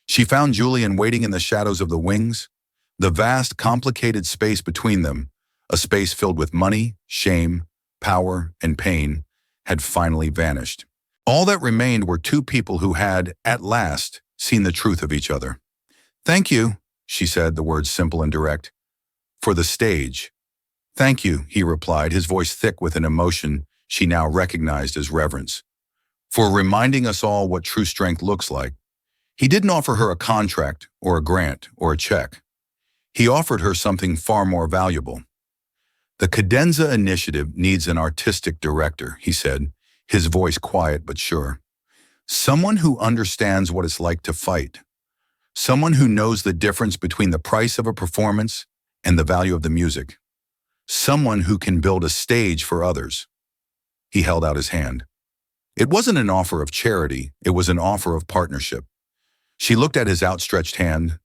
She found Julian waiting in the shadows of the wings. The vast, complicated space between them, a space filled with money, shame, power, and pain, had finally vanished. All that remained were two people who had, at last, seen the truth of each other. "Thank you," she said, the words simple and direct. "For the stage." "Thank you," he replied, his voice thick with an emotion she now recognized as reverence. "For reminding us all what true strength looks like." He didn't offer her a contract or a grant or a check. He offered her something far more valuable. "The Cadenza Initiative needs an artistic director," he said, his voice quiet but sure. "Someone who understands what it's like to fight. Someone who knows the difference between the price of a performance and the value of the music. Someone who can build a stage for others." He held out his hand. It wasn't an offer of charity, it was an offer of partnership. She looked at his outstretched hand,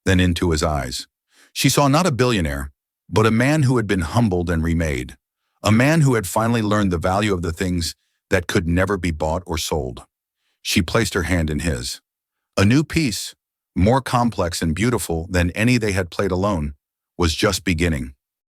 then into his eyes. She saw not a billionaire, but a man who had been humbled and remade. A man who had finally learned the value of the things that could never be bought or sold. She placed her hand in his. A new piece, more complex and beautiful than any they had played alone, was just beginning.